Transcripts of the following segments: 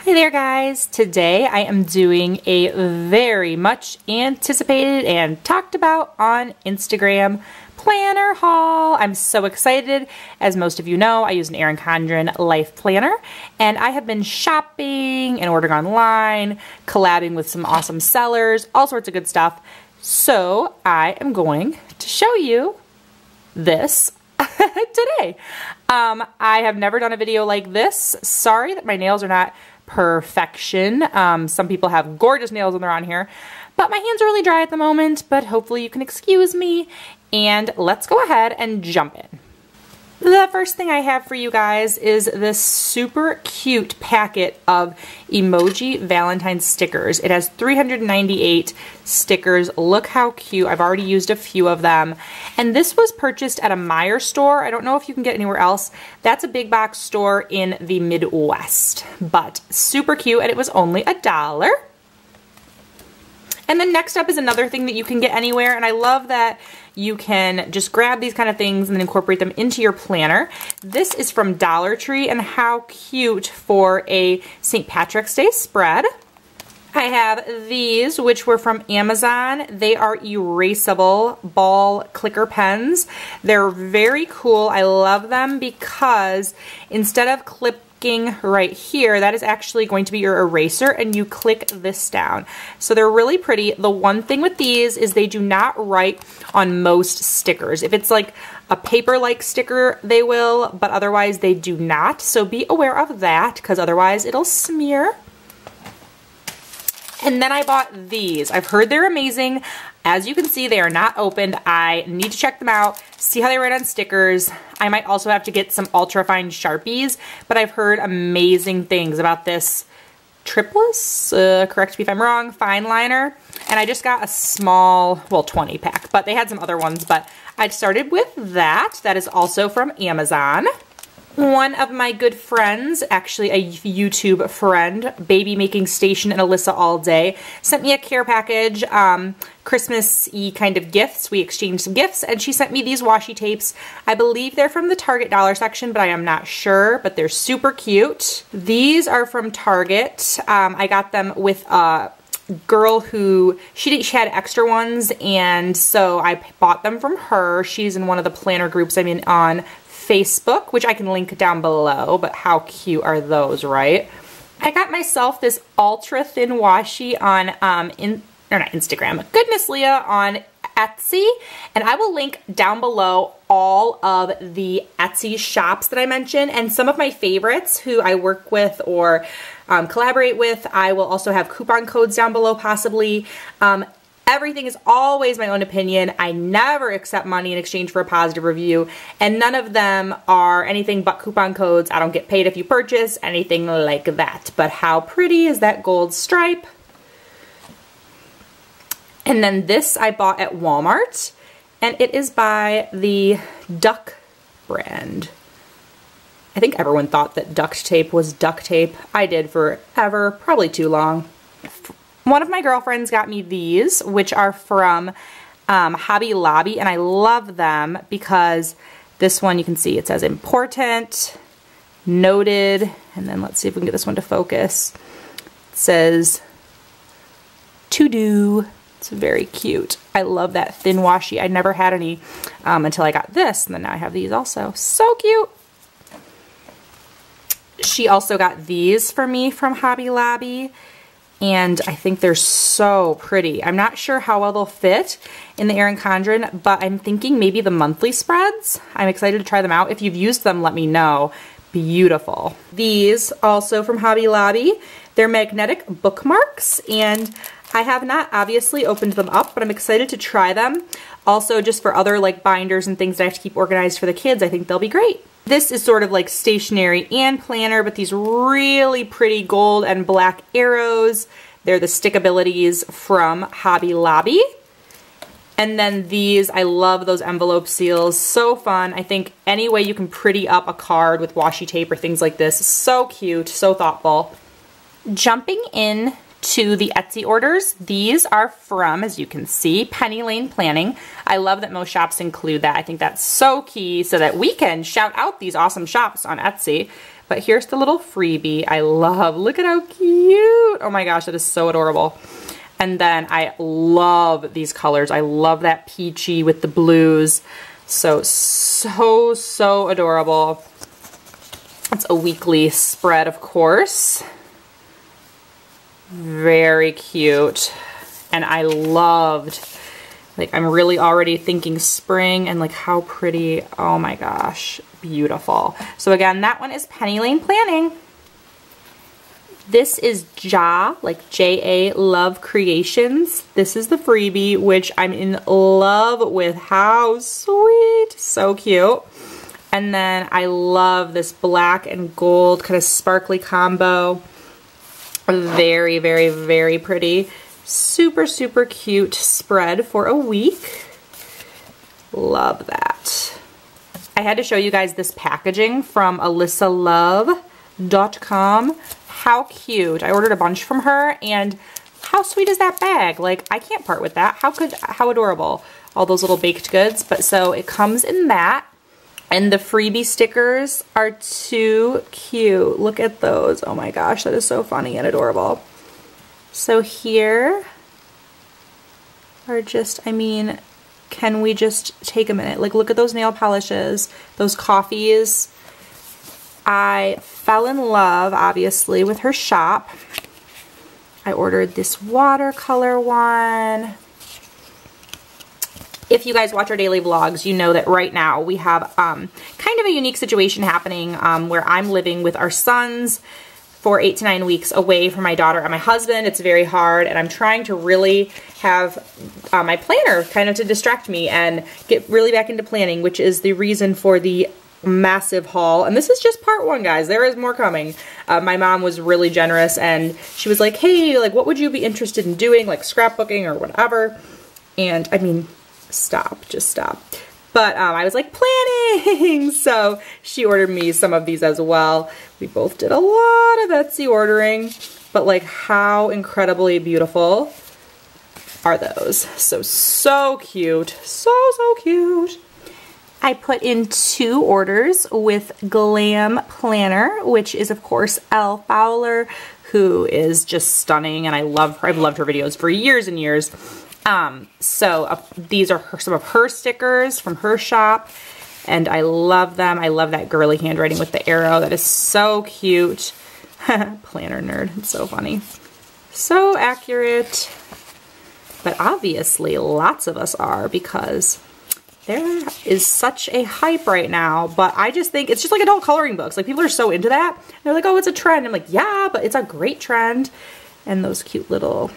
Hi there guys! Today I am doing a very much anticipated and talked about on Instagram planner haul. I'm so excited. As most of you know, I use an Erin Condren life planner and I have been shopping and ordering online, collabing with some awesome sellers, all sorts of good stuff. So I am going to show you this today. I have never done a video like this. Sorry that my nails are not perfection. Some people have gorgeous nails when they're on here, but my hands are really dry at the moment, but hopefully you can excuse me, and let's go ahead and jump in. The first thing I have for you guys is this super cute packet of emoji Valentine stickers. It has 398 stickers. Look how cute. I've already used a few of them. And this was purchased at a Meijer store. I don't know if you can get anywhere else. That's a big box store in the Midwest, but super cute, and it was only $1. And then next up is another thing that you can get anywhere, and I love that you can just grab these kind of things and then incorporate them into your planner. This is from Dollar Tree, and how cute for a St. Patrick's Day spread. I have these, which were from Amazon. They are erasable ball clicker pens. They're very cool. I love them because instead of clipping right here, that is actually going to be your eraser, and you click this down. So they're really pretty. The one thing with these is they do not write on most stickers. If it's like a paper-like sticker, they will, but otherwise they do not. So be aware of that, because otherwise it'll smear. And then I bought these. I've heard they're amazing. As you can see, they are not opened. I need to check them out, see how they write on stickers. I might also have to get some ultra fine Sharpies, but I've heard amazing things about this Triplus, correct me if I'm wrong, fine liner. And I just got a small, well, 20 pack, but they had some other ones, but I started with that. That is also from Amazon. One of my good friends, actually a YouTube friend, Baby Making Station and Alyssa All Day, sent me a care package, Christmas-y kind of gifts. We exchanged some gifts, and she sent me these washi tapes. I believe they're from the Target dollar section, but I am not sure, but they're super cute. These are from Target. I got them with a girl who, she had extra ones, and so I bought them from her. She's in one of the planner groups I'm in on Facebook, which I can link down below, but how cute are those, right? I got myself this ultra thin washi on, not Instagram, Goodness Leah on Etsy, and I will link down below all of the Etsy shops that I mentioned, and some of my favorites who I work with or collaborate with. I will also have coupon codes down below possibly. Everything is always my own opinion. I never accept money in exchange for a positive review, and none of them are anything but coupon codes. I don't get paid if you purchase, anything like that. But how pretty is that gold stripe? And then this I bought at Walmart, and it is by the Duck brand. I think everyone thought that duct tape was duct tape. I did forever, probably too long. One of my girlfriends got me these, which are from Hobby Lobby, and I love them because this one, you can see it says important, noted, and then let's see if we can get this one to focus. It says to do. It's very cute. I love that thin washi. I never had any until I got this, and then now I have these also. So cute. She also got these for me from Hobby Lobby, and I think they're so pretty. I'm not sure how well they'll fit in the Erin Condren, but I'm thinking maybe the monthly spreads. I'm excited to try them out. If you've used them, let me know. Beautiful. These also from Hobby Lobby. They're magnetic bookmarks, and I have not obviously opened them up, but I'm excited to try them. Also, just for other like binders and things that I have to keep organized for the kids, I think they'll be great. This is sort of like stationery and planner, but these really pretty gold and black arrows. They're the stickabilities from Hobby Lobby. And then these, I love those envelope seals. So fun. I think any way you can pretty up a card with washi tape or things like this is so cute, so thoughtful. Jumping in to the Etsy orders. These are from, as you can see, Penny Lane Planning. I love that most shops include that. I think that's so key so that we can shout out these awesome shops on Etsy. But here's the little freebie. I love, look at how cute. Oh my gosh, that is so adorable. And then I love these colors. I love that peachy with the blues. So adorable. It's a weekly spread, of course. Very cute. And I loved, like, I'm really already thinking spring and like how pretty. Oh my gosh, beautiful. So again, that one is Penny Lane Planning. This is like J-A Love Creations. This is the freebie, which I'm in love with. How sweet. So cute. And then I love this black and gold kind of sparkly combo. Very, very, very pretty. Super cute spread for a week. Love that. I had to show you guys this packaging from AlyssaLove.com. How cute. I ordered a bunch from her, and how sweet is that bag? Like, I can't part with that. How adorable. All those little baked goods. But so it comes in that. And the freebie stickers are too cute. Look at those. Oh my gosh, that is so funny and adorable. So here are just, I mean, can we just take a minute? Like, look at those nail polishes, those coffees. I fell in love, obviously, with her shop. I ordered this watercolor one. If you guys watch our daily vlogs, you know that right now we have kind of a unique situation happening where I'm living with our sons for 8 to 9 weeks away from my daughter and my husband. It's very hard, and I'm trying to really have my planner kind of to distract me and get really back into planning, which is the reason for the massive haul. And this is just part one, guys. There is more coming. My mom was really generous, and she was like, hey, like, what would you be interested in doing, like scrapbooking or whatever? And I mean, just stop. But I was like, planning! So she ordered me some of these as well. We both did a lot of Etsy ordering, but like, how incredibly beautiful are those? So cute. So cute. I put in 2 orders with Glam Planner, which is of course Elle Fowler, who is just stunning, and I've loved her videos for years and years. These are some of her stickers from her shop, and I love them. I love that girly handwriting with the arrow. That is so cute. Planner nerd. It's so funny. So accurate. But obviously lots of us are, because there is such a hype right now. But I just think it's just like adult coloring books. Like, people are so into that. They're like, oh, it's a trend. I'm like, yeah, but it's a great trend. And those cute little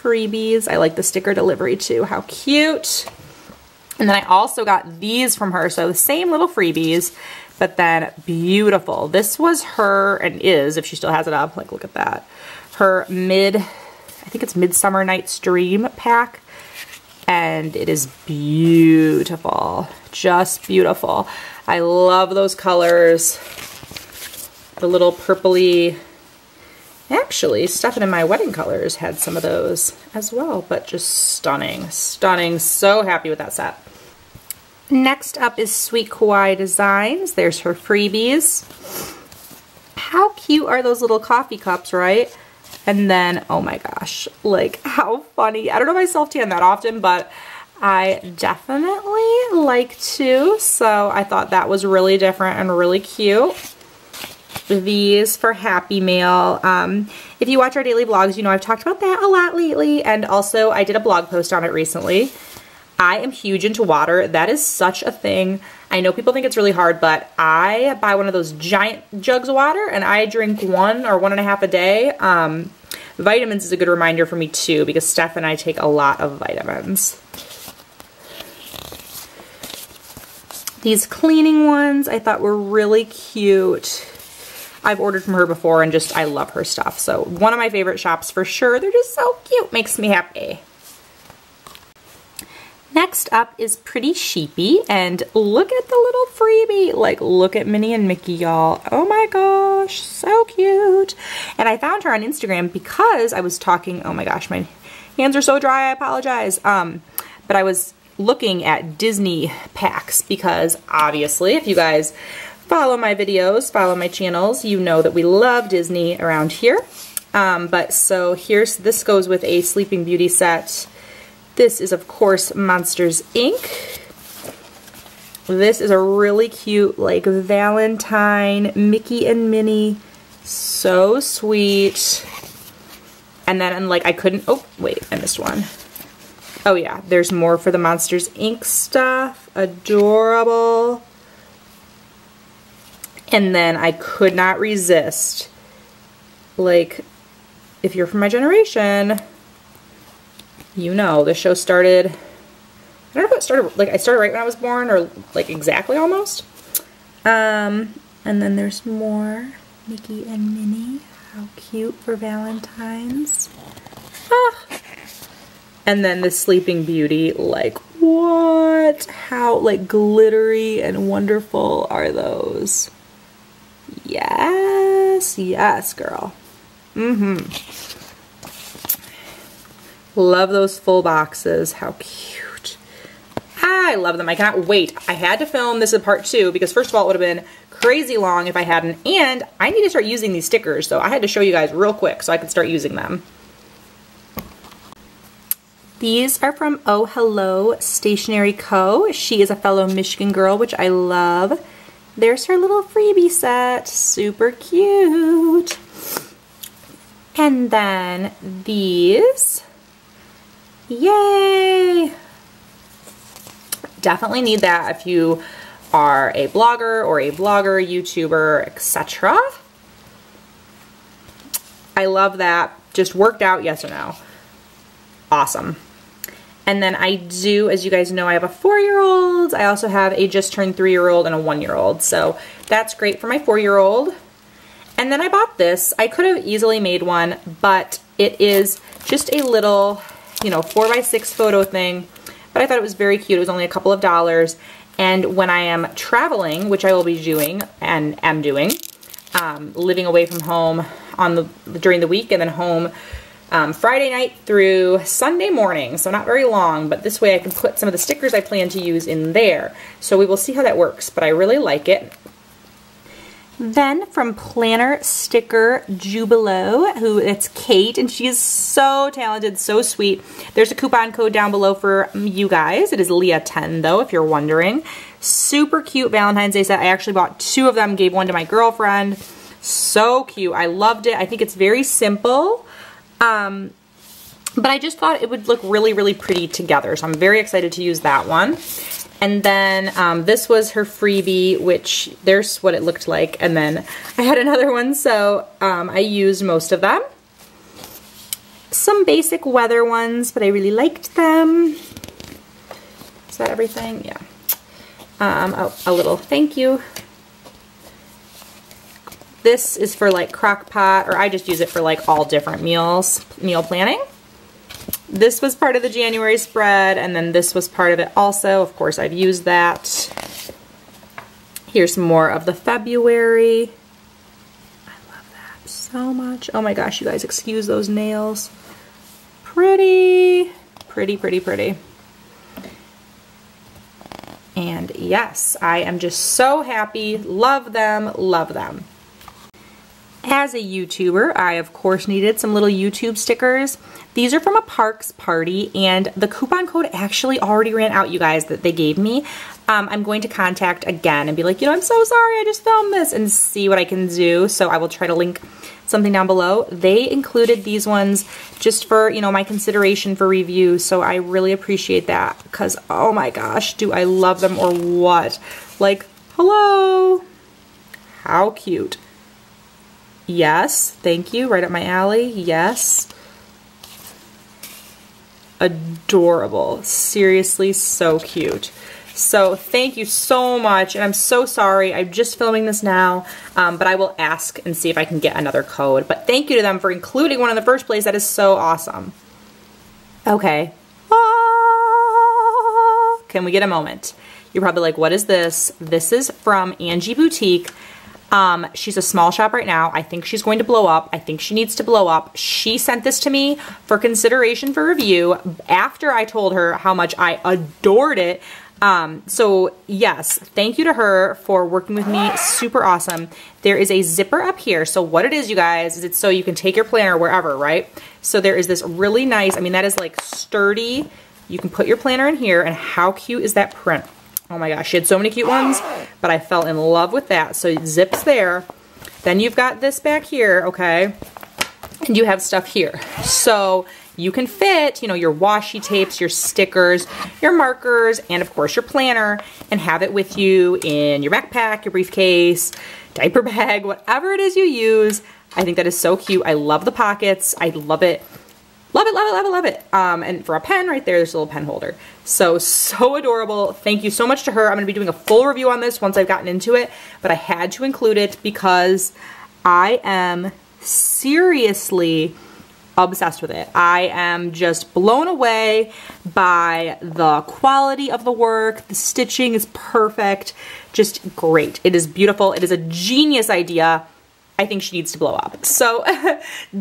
freebies. I like the sticker delivery too. How cute. And then I also got these from her. So the same little freebies, but then beautiful. This was her, and is, if she still has it up, like, look at that. Her I think it's Midsummer Night's Dream pack. And it is beautiful. Just beautiful. I love those colors. The little purpley. Actually, Stefan in My Wedding Colors had some of those as well, but just stunning. Stunning. So happy with that set. Next up is Sweet Kawaii Designs. There's her freebies. How cute are those little coffee cups, right? And then, oh my gosh, like, how funny. I don't know if I self-tan that often, but I definitely like to. So I thought that was really different and really cute. These for Happy Mail. If you watch our daily vlogs, you know I've talked about that a lot lately, and also I did a blog post on it recently. I am huge into water. That is such a thing. I know people think it's really hard, but I buy one of those giant jugs of water, and I drink 1 or 1.5 a day. Vitamins is a good reminder for me too, because Steph and I take a lot of vitamins. These cleaning ones I thought were really cute. I've ordered from her before, and just, I love her stuff. So one of my favorite shops for sure. They're just so cute. Makes me happy. Next up is Pretty Sheepy, and look at the little freebie. Like, look at Minnie and Mickey, y'all. Oh my gosh, so cute. And I found her on Instagram because I was talking, oh my gosh, my hands are so dry, I apologize. But I was looking at Disney packs, because obviously, if you guys follow my videos, follow my channels, you know that we love Disney around here. But so this goes with a Sleeping Beauty set. This is, of course, Monsters, Inc. This is a really cute, like, Valentine Mickey and Minnie. So sweet. And then, like, I couldn't, oh, wait, I missed one. Oh, yeah, there's more for the Monsters, Inc. stuff. Adorable. And then I could not resist. Like, if you're from my generation, you know, the show started, I don't know if it started, like I started right when I was born or like exactly almost. And then there's more Mickey and Minnie. How cute for Valentine's. Ah. And then the Sleeping Beauty, like what? How like glittery and wonderful are those? Yes, yes, girl. Love those full boxes. How cute. I love them. I cannot wait. I had to film this in part 2 because first of all, it would have been crazy long if I hadn't, and I need to start using these stickers, so I had to show you guys real quick so I could start using them. These are from Oh Hello Stationery Co. She is a fellow Michigan girl, which I love. There's her little freebie set. Super cute. And then these. Yay! Definitely need that if you are a blogger or a blogger, YouTuber, etc. I love that. Just worked out, yes or no? Awesome. And then I do, as you guys know, I have a 4-year-old. I also have a just turned 3-year-old and a 1-year-old. So that's great for my 4-year-old. And then I bought this. I could have easily made one, but it is just a little, you know, 4x6 photo thing. But I thought it was very cute. It was only a couple of dollars. And when I am traveling, which I will be doing and am doing, living away from home during the week and then home Friday night through Sunday morning, so not very long, but this way I can put some of the stickers I plan to use in there. So we will see how that works, but I really like it. Then from Planner Sticker Jubilo, it's Kate, and she is so talented, so sweet. There's a coupon code down below for you guys. It is Leah10 though, if you're wondering. Super cute Valentine's Day set. I actually bought 2 of them, gave one to my girlfriend. So cute. I loved it. I think it's very simple. But I just thought it would look really, really pretty together. So I'm very excited to use that one. And then this was her freebie, which there's what it looked like. And then I had another one, so I used most of them. Some basic weather ones, but I really liked them. Is that everything? Yeah. Oh, a little thank you. This is for like crock pot, or I just use it for like all different meals, meal planning. This was part of the January spread, and then this was part of it also. Of course, I've used that. Here's more of the February. I love that so much. Oh my gosh, you guys, excuse those nails. Pretty, pretty, pretty, pretty. And yes, I am just so happy. Love them, love them. As a YouTuber, I of course needed some little YouTube stickers. These are from a Parks party, and the coupon code actually already ran out, you guys, that they gave me. I'm going to contact again and be like, you know, I'm so sorry, I just filmed this, and see what I can do. So I will try to link something down below. They included these ones just for, you know, my consideration for review. So I really appreciate that because, oh my gosh, do I love them or what? Like, hello. How cute. Yes, thank you. Right up my alley. Yes. Adorable. Seriously, so cute. So thank you so much, and I'm so sorry. I'm just filming this now, but I will ask and see if I can get another code. But thank you to them for including one in the first place. That is so awesome. Okay. Can we get a moment? You're probably like, what is this? This is from Angie Boutique. She's a small shop right now. I think she's going to blow up. I think she needs to blow up. She sent this to me for consideration for review after I told her how much I adored it. So yes, thank you to her for working with me. Super awesome. There is a zipper up here. So what it is, you guys, is it's so you can take your planner wherever, right? So there is this really nice, I mean, that is like sturdy. You can put your planner in here, and how cute is that print? Oh my gosh, she had so many cute ones, but I fell in love with that. So it zips there. Then you've got this back here, okay? And you have stuff here. So you can fit, you know, your washi tapes, your stickers, your markers, and of course your planner, and have it with you in your backpack, your briefcase, diaper bag, whatever it is you use. I think that is so cute. I love the pockets. I love it. Love it, love it, love it, love it. And for a pen right there, there's a little pen holder. So adorable. Thank you so much to her. I'm gonna be doing a full review on this once I've gotten into it, but I had to include it because I am seriously obsessed with it. I am just blown away by the quality of the work. The stitching is perfect, just great. It is beautiful. It is a genius idea. I think she needs to blow up. So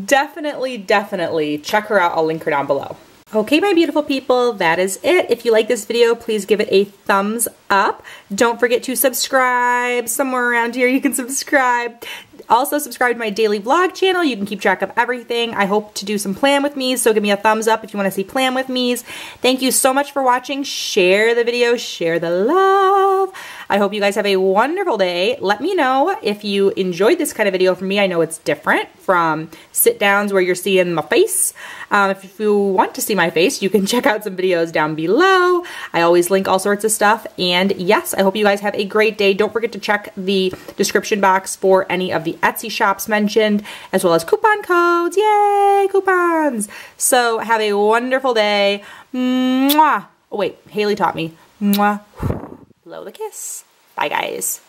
definitely check her out. I'll link her down below. Okay, my beautiful people, that is it. If you like this video, please give it a thumbs up. Don't forget to subscribe. Somewhere around here you can subscribe. Also subscribe to my daily vlog channel. You can keep track of everything. I hope to do some plan with me's, so give me a thumbs up if you want to see plan with me's. Thank you so much for watching. Share the video, share the love. I hope you guys have a wonderful day. Let me know if you enjoyed this kind of video from me. I know it's different from sit downs where you're seeing my face. If you want to see my face, you can check out some videos down below. I always link all sorts of stuff. And yes, I hope you guys have a great day. Don't forget to check the description box for any of the Etsy shops mentioned, as well as coupon codes. Yay, coupons. So have a wonderful day. Mwah. Oh wait, Haley taught me. Mwah. Blow the kiss. Bye guys.